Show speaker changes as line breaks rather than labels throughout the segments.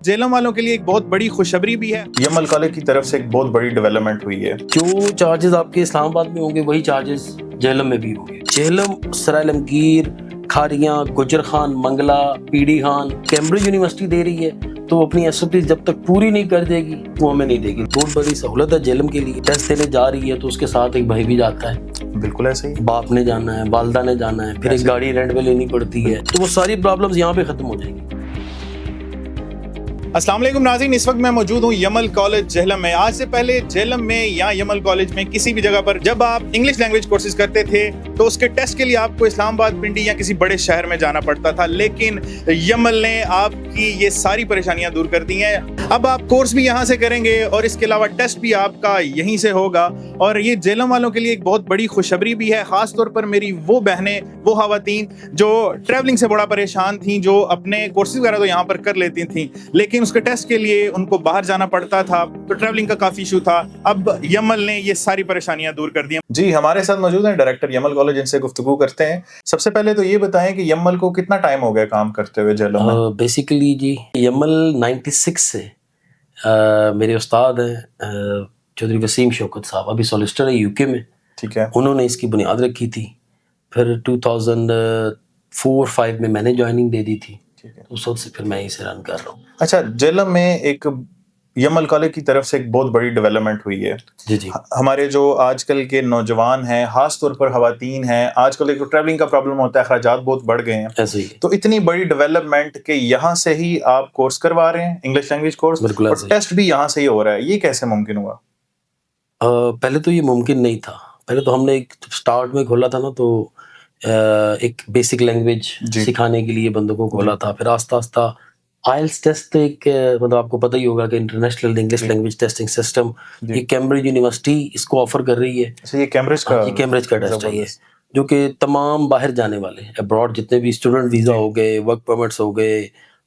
जेलम वालों के लिए एक बहुत बड़ी खुशखबरी भी है। यमल कॉलेज की तरफ से एक बहुत बड़ी डेवलपमेंट हुई है।
जो चार्जेस आपके इस्लामाबाद में होंगे वही चार्जेस जेलम में भी होंगे। Jhelum, Sarai Alamgir, Kharian, Gujar Khan, Mangla, PD Khan, Cambridge university दे रही है, तो अपनी एसओपी जब तक पूरी नहीं कर देगी वो हमें नहीं देगी। बहुत बड़ी सहूलत है जेलम के लिए। टेस्ट देने जा रही है तो उसके साथ एक भाई भी जाता है।
बिल्कुल ऐसे ही,
बाप ने जाना है, वालदा ने जाना है, फिर एक गाड़ी रेंट पे लेनी पड़ती है, तो वो सारी प्रॉब्लम्स यहाँ पे खत्म हो जाएंगी।
अस्सलाम वालेकुम नाज़रीन, इस वक्त मैं मौजूद हूँ यमल कॉलेज जेहलम में। आज से पहले जेहलम में या यमल कॉलेज में किसी भी जगह पर जब आप इंग्लिश लैंग्वेज कोर्सेज करते थे तो उसके टेस्ट के लिए आपको इस्लामाबाद, पिंडी या किसी बड़े शहर में जाना पड़ता था, लेकिन यमल ने आपकी ये सारी परेशानियां दूर कर दी हैं। अब आप कोर्स भी यहाँ से करेंगे और इसके अलावा टेस्ट भी आपका यहीं से होगा। और ये जेहलम वालों के लिए एक बहुत बड़ी खुशखबरी भी है, खास तौर पर मेरी वो बहनें, वो खवातीन जो ट्रैवलिंग से बड़ा परेशान थी, जो अपने कोर्सेज वगैरह तो यहाँ पर कर लेती थी लेकिन उसके टेस्ट के लिए उनको बाहर जाना पड़ता था, तो ट्रैवलिंग का काफी इशू था। अब यमल ने ये सारी परेशानियां दूर कर दी। जी, हमारे साथ मौजूद हैं डायरेक्टर यमल कॉलेज, इनसे गुफ्तगू करते हैं। सबसे पहले तो ये बताएं कि यमल को कितना टाइम हो गया काम करते हुए जेहलम में?
बेसिकली जी यमल 96 से मेरे उस्ताद हैं चौधरी वसीम शौकत साहब, अभी सॉलिसिटर है यूके में।
ठीक है।
उन्होंने इसकी बुनियाद रखी थी, फिर 2004-5 में मैंने ज्वाइनिंग दे दी थी।
ठीक है।
उस वक्त से फिर मैं इसे रन कर रहा हूँ।
अच्छा, जेहलम में एक यमल कॉलेज की तरफ से एक बहुत बड़ी डेवलपमेंट हुई है।
जी जी।
हमारे जो आजकल के नौजवान हैं, खास तौर पर खवातीन हैं, आजकल एक ट्रैवलिंग का प्रॉब्लम होता है, खर्चात बहुत बढ़ गए हैं।
ऐसे ही
तो इतनी बड़ी डेवलपमेंट के यहाँ से ही आप कोर्स करवा रहे हैं, इंग्लिश लैंग्वेज कोर्स, और टेस्ट भी यहाँ से ही हो रहा है, ये कैसे मुमकिन हुआ?
पहले तो ये मुमकिन नहीं था। पहले तो हमने एक स्टार्ट में खोला था ना, तो एक बेसिक लैंग्वेज सिखाने के लिए बंदों को खोला था। फिर आस्ता आस्ता आइल्स टेस्ट एक मतलब आपको पता ही होगा कि international English language testing system, ये कैम्ब्रिज यूनिवर्सिटी इसको ऑफर कर रही है।
ये कैम्ब्रिज का
टेस्ट है ये, जो कि तमाम बाहर जाने वाले अब्रॉड जितने भी स्टूडेंट वीज़ा हो गए, वर्क परमिट्स हो गए,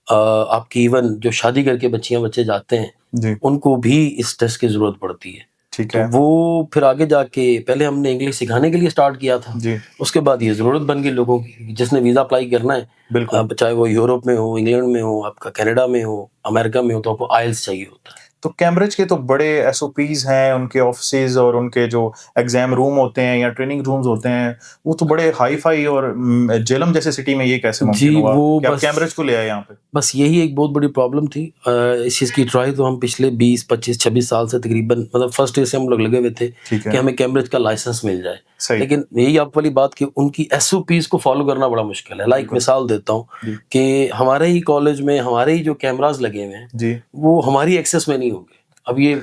आपकी इवन जो शादी करके बच्चे जाते हैं उनको भी इस टेस्ट की जरूरत पड़ती है।
ठीक
है। तो वो फिर आगे जाके पहले हमने इंग्लिश सिखाने के लिए स्टार्ट किया था जी। उसके बाद ये जरूरत बन गई लोगों की, जिसने वीजा अप्लाई करना है, बिल्कुल, चाहे वो यूरोप में हो, इंग्लैंड में हो, आपका कनाडा में हो, अमेरिका में हो, तो आपको आइल्स चाहिए होता है।
तो कैम्ब्रिज के तो बड़े एसओपीज हैं, उनके ऑफिसेज और उनके जो एग्जाम रूम होते हैं या ट्रेनिंग रूम्स होते हैं, वो तो बड़े हाई फाई, और जेहलम जैसे सिटी में ये कैसे मुमकिन हुआ कि आप कैम्ब्रिज को ले आए यहाँ पे?
बस यही एक बहुत बड़ी प्रॉब्लम थी। इस चीज़ की ट्राई तो हम पिछले 20, 25, 26 साल से तकरीबन, मतलब फर्स्ट ईयर से हम लोग लगे हुए थे कि हमें कैम्ब्रिज का लाइसेंस मिल जाए, लेकिन यही आप वाली बात कि उनकी एसओपीज को फॉलो करना बड़ा मुश्किल है। लाइक मिसाल देता हूँ कि हमारे ही कॉलेज में हमारे ही जो कैमराज लगे हुए हैं वो हमारी एक्सेस में नहीं होंगे। अब ये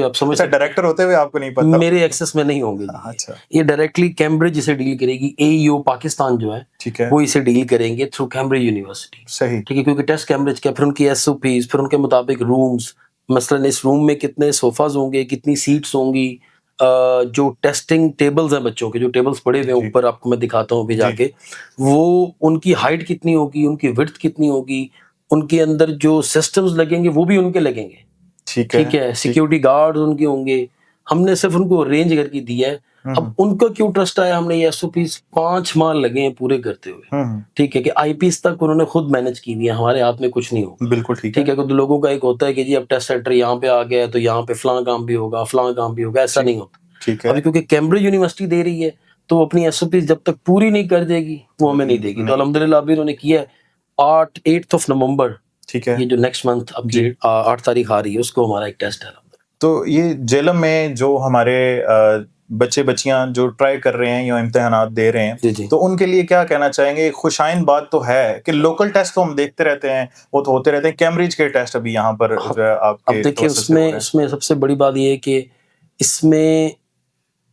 आप समझ,
डायरेक्टर होते हुए आपको नहीं पता,
मेरे एक्सेस में नहीं होंगे। अच्छा। ये डायरेक्टली कैम्ब्रिज इसे डील करेगी, एईओ पाकिस्तान जो है, ठीक है, वो इसे डील करेंगे थ्रू कैम्ब्रिज यूनिवर्सिटी। सही, ठीक है, क्योंकि टेस्ट कैम्ब्रिज का, फिर उनकी एसओपीज, फिर उनके मुताबिक रूम्स, मसलन इस रूम में कितने सोफाज होंगे, कितनी सीट्स होंगी, जो टेस्टिंग टेबल्स हैं बच्चों के, जो टेबल्स पड़े हुए हैं ऊपर, आपको मैं दिखाता हूँ अभी जाके, वो उनकी हाइट कितनी होगी, उनकी विड्थ कितनी होगी, उनके अंदर जो सिस्टम्स लगेंगे वो भी उनके लगेंगे। ठीक है, सिक्योरिटी गार्ड उनके होंगे। हमने सिर्फ उनको रेंज करके दिया है। अब उनका क्यों ट्रस्ट आया, हमने ये एसओपीज 5 माह लगे हैं पूरे करते हुए। ठीक है, कि आईपीएस तक उन्होंने खुद मैनेज की दिया, हमारे हाथ में कुछ नहीं होगा।
बिल्कुल ठीक है।
तो लोगों का एक होता है कि जी अब टेस्ट सेंटर यहाँ पे आ गया है तो यहाँ पे फलां काम भी होगा, फलां काम भी होगा, ऐसा नहीं होता। ठीक है, अभी क्योंकि कैम्ब्रिज यूनिवर्सिटी दे रही है तो अपनी एसओपीज जब तक पूरी नहीं कर देगी वो हमें नहीं देगी। तो अल्हम्दुलिल्लाह अभी उन्होंने किया 8 नवंबर, ठीक है, ये जो नेक्स्ट मंथ अब 8 तारीख आ रही है, उसको हमारा एक टेस्ट है।
तो ये जेहलम में जो हमारे बच्चे बच्चियां जो ट्राई कर रहे हैं या इम्तिहानात दे रहे हैं, तो उनके लिए क्या कहना चाहेंगे? खुशाइन बात तो है कि लोकल टेस्ट तो हम देखते रहते हैं, वो तो होते रहते हैं, कैम्ब्रिज के टेस्ट अभी यहाँ पर आपके,
अब देखिए उसमें सबसे बड़ी बात ये है कि इसमें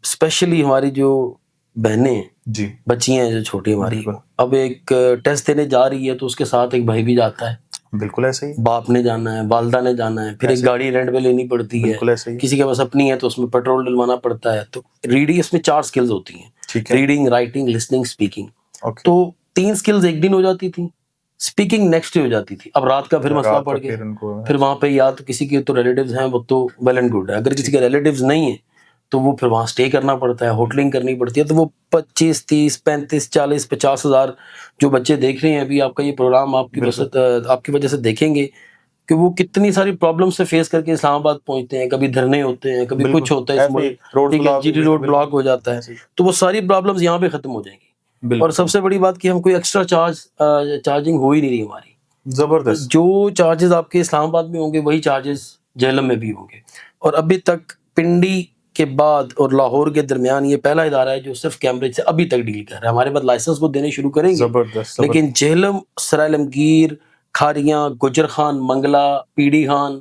स्पेशली हमारी जो बहनें जी, बच्ची हैं जो छोटी हमारी, अब एक टेस्ट देने जा रही है तो उसके साथ एक भाई भी जाता है।
बिल्कुल ऐसे ही,
बाप ने जाना है, वालदा ने जाना है, फिर एक गाड़ी रेंट पे लेनी पड़ती है, किसी के पास अपनी है तो उसमें पेट्रोल डलवाना पड़ता है। तो रीडिंग, इसमें 4 स्किल्स होती हैं, रीडिंग, राइटिंग, लिसनिंग, स्पीकिंग। तो 3 स्किल्स एक दिन हो जाती थी, स्पीकिंग नेक्स्ट डे हो जाती थी। अब रात का फिर मसला पड़ गया, फिर वहां पे या तो किसी के तो रिलेटिव्स हैं वो तो वेल एंड गुड है, अगर किसी के रिलेटिव्स नहीं है तो वो फिर वहाँ स्टे करना पड़ता है, होटलिंग करनी पड़ती है। तो वो 25, 30, 35, 40, 50 हज़ार जो बच्चे देख रहे हैं अभी आपका ये प्रोग्राम, आपकी वजह से देखेंगे کہ وہ کتنی ساری پرابلم سے فیس کر کے اسلام آباد پہنچتے ہیں, کبھی دھرنے ہوتے ہیں, کبھی کچھ ہوتا ہے, اس میں جی روڈ بلاک ہو جاتا ہے, تو وہ ساری پرابلمز یہاں پہ ختم ہو جائیں گی. اور سب سے بڑی بات کہ ہم کوئی ایکسٹرا چارجنگ ہو ہی نہیں رہی ہماری.
زبردست.
جو چارجز آپ کے اسلام آباد میں ہوں گے وہی چارجز جہلم میں بھی ہوں گے. اور ابھی تک پنڈی کے بعد اور لاہور کے درمیان یہ پہلا ادارہ ہے جو صرف کیمبرج سے ابھی تک ڈیل کر رہا ہے. ہمارے بعد لائسنس وہ دینے شروع کریں گے, لیکن جہلم, سرائے عالمگیر, کھاریاں, گجر خان, منگلا, پی ڈی خان,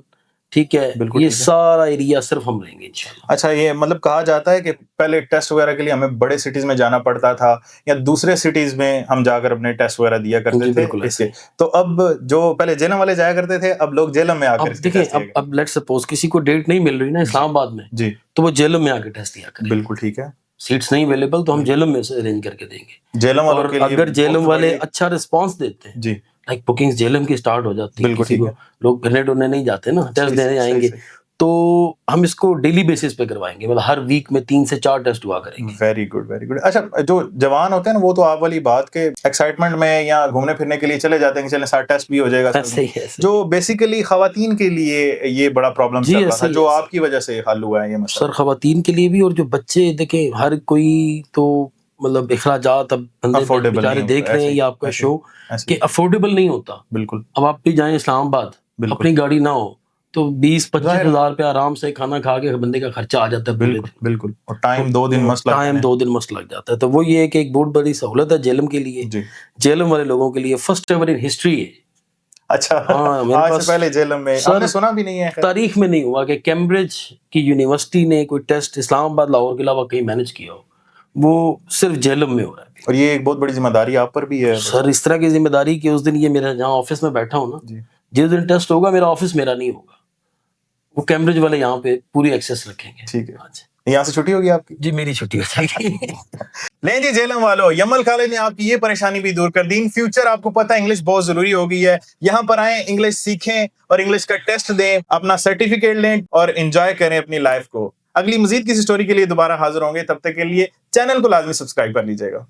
ٹھیک ہے, یہ سارا ایریا صرف ہم لیں گے انشاءاللہ.
اچھا, یہ مطلب کہا جاتا ہے کہ پہلے ٹیسٹ وغیرہ کے لیے ہمیں بڑے سٹیز میں جانا پڑتا تھا یا دوسرے سٹیز میں ہم جا کر اپنے ٹیسٹ وغیرہ دیا کرتے تھے, تو اب جو پہلے جہلم والے جایا کرتے تھے اب لوگ جہلم میں آ کر
دیکھیں, اب لیٹ سپوز کسی کو ڈیٹ نہیں مل رہی نا اسلام آباد میں,
جی,
تو وہ جہلم میں آ کے ٹیسٹ دیا کریں.
بالکل ٹھیک ہے.
سیٹس نہیں اویلیبل تو ہم جہلم میں سے ارینج کر کے دیں گے.
جہلم والوں کے لیے
اگر جہلم والے اچھا رسپانس دیتے ہیں,
جی,
لائک بکنگز جہلم کی سٹارٹ ہو جاتی ہے, کسی کو لوگ پھرنے ڈھونڈنے نہیں جاتے نا, ٹیسٹ دینے آئیں گے, تو ہم اس کو ڈیلی بیسس پہ کروائیں گے, مطلب ہر ویک میں 3 سے 4 ٹیسٹ ہوا کریں گے.
Very good, very good. اچھا, جو جوان ہوتے ہیں نا وہ تو آپ والی بات کے ایکسائٹمنٹ میں یا گھومنے پھرنے کے لیے چلے جاتے ہیں کہ چلیں سارا ٹیسٹ بھی ہو جائے گا. جو بیسیکلی خواتین کے لیے یہ بڑا پرابلم چل رہا تھا, جو آپ کی وجہ سے حل ہوا ہے یہ مسئلہ.
سر خواتین کے لیے بھی, اور جو بچے دیکھیں, ہر کوئی تو مطلب اخراجات اب بندے بیچارے دیکھ رہے ہیں, یہ آپ کا شو کہ افورڈیبل نہیں ہوتا.
بالکل.
اب آپ بھی جائیں اسلام آباد, اپنی گاڑی نہ ہو تو 20-25 ہزار روپے آرام سے کھانا کھا کے بندے کا خرچہ آ جاتا ہے.
بالکل بالکل. اور ٹائم 2 دن
مست لگ جاتا ہے. تو وہ یہ ہے کہ ایک بہت بڑی سہولت ہے جہلم کے لیے, جہلم والے لوگوں کے لیے فرسٹ ایور ان ہسٹری ہے.
اچھا, آج سے پہلے جہلم میں ہم نے سنا بھی نہیں ہے,
تاریخ میں نہیں ہوا کہ کیمبرج کی یونیورسٹی نے کوئی ٹیسٹ اسلام آباد لاہور کے علاوہ کہیں مینج کیا ہو. وہ صرف جہلم میں ہو رہا ہے.
اور یہ ایک بہت بڑی ذمہ داری آپ پر بھی ہے
سر, اس طرح کی ذمہ داری کہ اس دن یہ میرا جہاں آفس میں بیٹھا ہوں نا, جس دن ٹیسٹ ہوگا میرا آفس میرا نہیں ہوگا, وہ کیمبرج والے یہاں پہ پوری ایکسیس رکھیں گے.
ٹھیک ہے, یہاں سے چھٹی ہوگی آپ کی؟
جی میری چھٹی ہو جائے گی.
لیں جی جہلم والو, یمل کالج نے آپ کی یہ پریشانی بھی دور کر دی. ان فیوچر آپ کو پتہ ہے انگلش بہت ضروری ہو گئی ہے, یہاں پر آئیں, انگلش سیکھیں اور انگلش کا ٹیسٹ دیں, اپنا سرٹیفکیٹ لیں اور انجوائے کریں اپنی لائف کو. اگلی مزید کسی سٹوری کے لیے دوبارہ حاضر ہوں گے, تب تک کے لیے چینل کو لازمی سبسکرائب کر لیجیے گا.